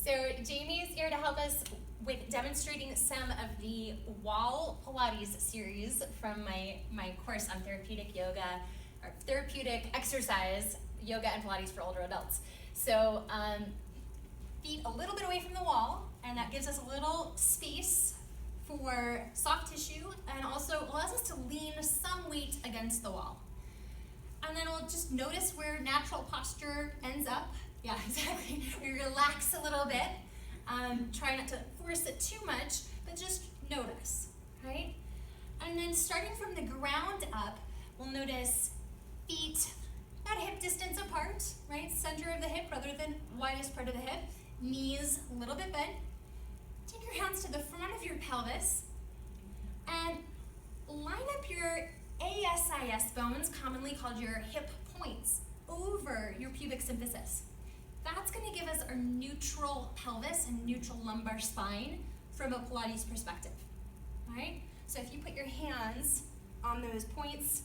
So Jamie is here to help us with demonstrating some of the wall Pilates series from my course on therapeutic yoga, or therapeutic exercise, yoga and Pilates for older adults. So feet a little bit away from the wall, and that gives us a little space for soft tissue and also allows us to lean some weight against the wall. And then we'll just notice where natural posture ends up. Yeah, exactly. We relax a little bit. Try not to force it too much, but just notice, right? And then starting from the ground up, we'll notice feet about hip distance apart, right? Center of the hip rather than widest part of the hip. Knees a little bit bent. Take your hands to the front of your pelvis and line up your ASIS bones, commonly called your hip points, over your pubic symphysis. That's going to give us our neutral pelvis and neutral lumbar spine from a Pilates perspective, all right? So if you put your hands on those points,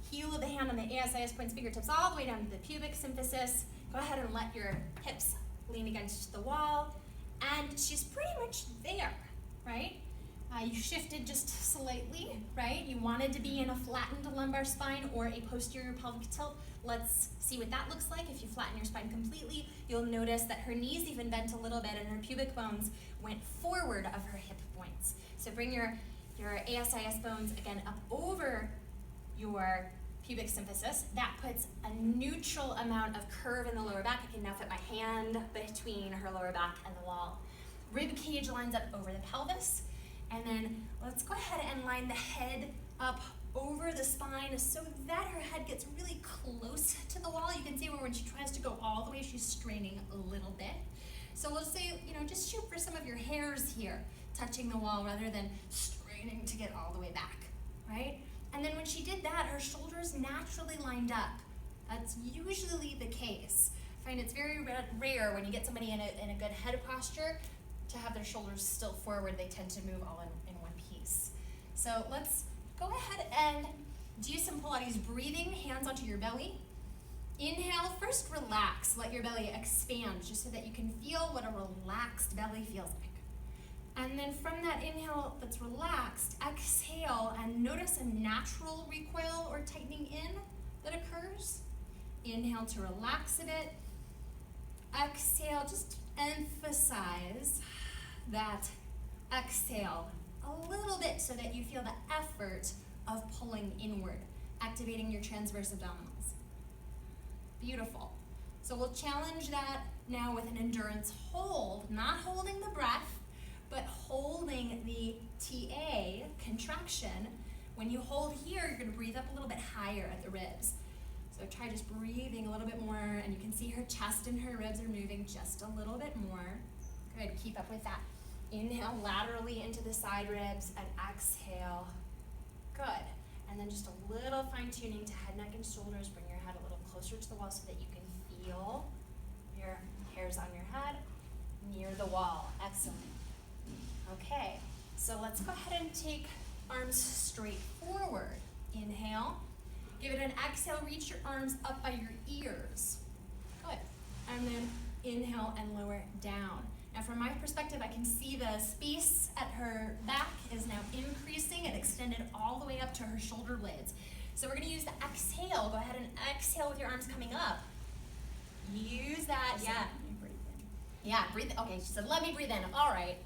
heel of the hand on the ASIS points, fingertips all the way down to the pubic symphysis, go ahead and let your hips lean against the wall, and she's pretty much there, right? You shifted just slightly, right? You wanted to be in a flattened lumbar spine or a posterior pelvic tilt. Let's see what that looks like. If you flatten your spine completely, you'll notice that her knees even bent a little bit and her pubic bones went forward of her hip points. So bring your ASIS bones again up over your pubic symphysis. That puts a neutral amount of curve in the lower back. I can now fit my hand between her lower back and the wall. Rib cage lines up over the pelvis. And then let's go ahead and line the head up over the spine so that her head gets really close to the wall. You can see where when she tries to go all the way, she's straining a little bit. So let's say, just shoot for some of your hairs here, touching the wall rather than straining to get all the way back, right? And then when she did that, her shoulders naturally lined up. That's usually the case. I find it's very rare when you get somebody in a good head posture to have their shoulders still forward. They tend to move all in one piece. So let's go ahead and do some Pilates breathing, hands onto your belly. Inhale, first relax, let your belly expand just so that you can feel what a relaxed belly feels like. And then from that inhale that's relaxed, exhale and notice a natural recoil or tightening in that occurs. Inhale to relax a bit. Exhale, just emphasize that exhale a little bit so that you feel the effort of pulling inward, activating your transverse abdominals. Beautiful. So we'll challenge that now with an endurance hold, not holding the breath, but holding the TA, contraction. When you hold here, you're going to breathe up a little bit higher at the ribs. So try just breathing a little bit more, and you can see her chest and her ribs are moving just a little bit more. Good, keep up with that. Inhale laterally into the side ribs and exhale. Good. And then just a little fine tuning to head, neck, and shoulders. Bring your head a little closer to the wall so that you can feel your hairs on your head near the wall. Excellent. Okay, so let's go ahead and take arms straight forward. Inhale. Give it an exhale, reach your arms up by your ears. Good. And then inhale and lower down. Now from my perspective, I can see the space at her back is now increasing and extended all the way up to her shoulder blades. So we're gonna use the exhale. Go ahead and exhale with your arms coming up. Use that, yeah. Yeah, breathe, okay, she said, let me breathe in, all right.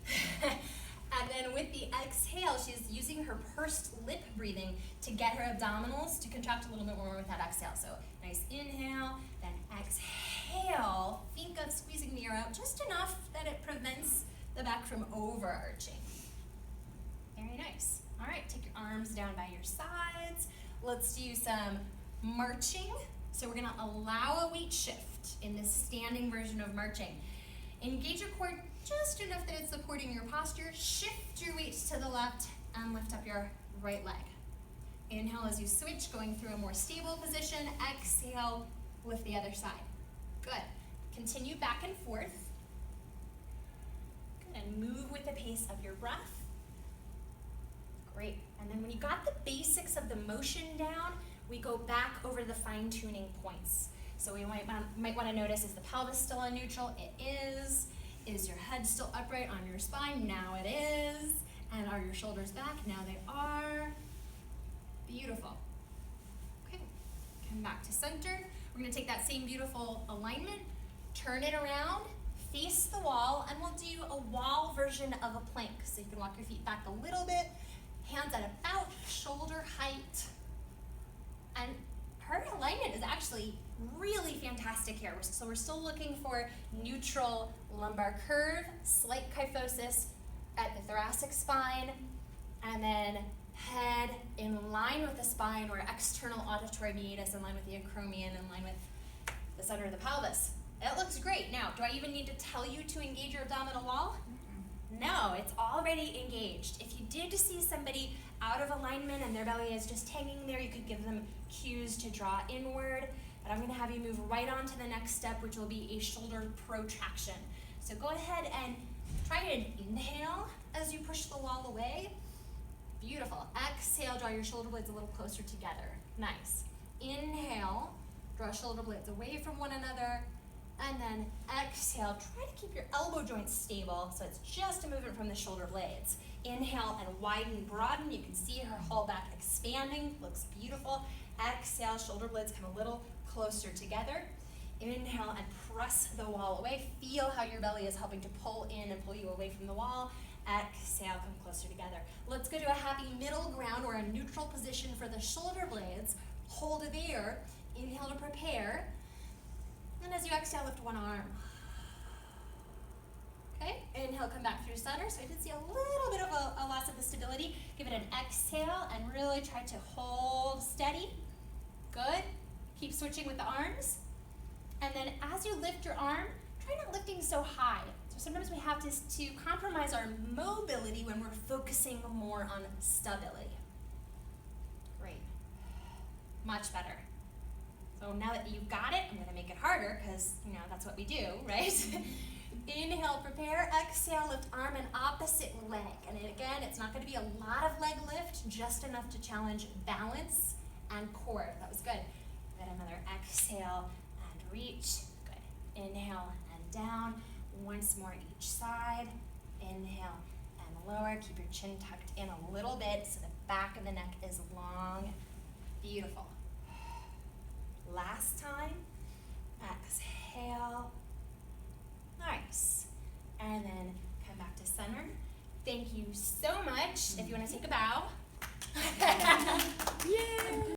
And then with the exhale, she's using her pursed lip breathing to get her abdominals to contract a little bit more with that exhale. So nice inhale, then exhale. Think of squeezing the air out just enough that it prevents the back from overarching. Very nice. All right, take your arms down by your sides. Let's do some marching. So we're gonna allow a weight shift in this standing version of marching. Engage your core just enough that it's supporting your posture. Shift your weight to the left and lift up your right leg. Inhale as you switch, going through a more stable position. Exhale, lift the other side. Good. Continue back and forth. Good, and move with the pace of your breath. Great. And then when you got the basics of the motion down, we go back over the fine-tuning points. So we might want to notice, is the pelvis still on neutral? It is. head still upright on your spine? Now it is. And are your shoulders back? Now they are. Beautiful. Okay, come back to center. We're gonna take that same beautiful alignment, turn it around, face the wall, and we'll do a wall version of a plank. So you can walk your feet back a little bit, hands at about shoulder height. And her alignment is actually really fantastic here. So we're still looking for neutral lumbar curve, slight kyphosis at the thoracic spine, and then head in line with the spine, or external auditory meatus in line with the acromion, in line with the center of the pelvis. It looks great. Now, do I even need to tell you to engage your abdominal wall? No, it's already engaged. If you did see somebody out of alignment and their belly is just hanging there, you could give them cues to draw inward. But I'm gonna have you move right on to the next step, which will be a shoulder protraction. So go ahead and try and inhale as you push the wall away. Beautiful. Exhale, draw your shoulder blades a little closer together. Nice. Inhale, draw shoulder blades away from one another. And then exhale, try to keep your elbow joints stable, so it's just a movement from the shoulder blades. Inhale and widen, broaden. You can see her whole back expanding, looks beautiful. Exhale, shoulder blades come a little closer together. Inhale and press the wall away. Feel how your belly is helping to pull in and pull you away from the wall. Exhale, come closer together. Let's go to a happy middle ground, or a neutral position for the shoulder blades. Hold there. Inhale to prepare. And as you exhale, lift one arm. Okay, inhale, come back through center. So I did see a little bit of a loss of the stability. Give it an exhale and really try to hold steady. Good. Keep switching with the arms. And then as you lift your arm, try not lifting so high. So sometimes we have to compromise our mobility when we're focusing more on stability. Great. Much better. So now that you've got it, I'm gonna make it harder, because that's what we do, right? Inhale, prepare, exhale, lift arm and opposite leg. And again, it's not gonna be a lot of leg lift, just enough to challenge balance and core. That was good. Then another exhale and reach. Good. Inhale and down. Once more each side. Inhale and lower. Keep your chin tucked in a little bit so the back of the neck is long. Beautiful. Last time. Exhale. Nice. And then come back to center. Thank you so much. If you want to take a bow.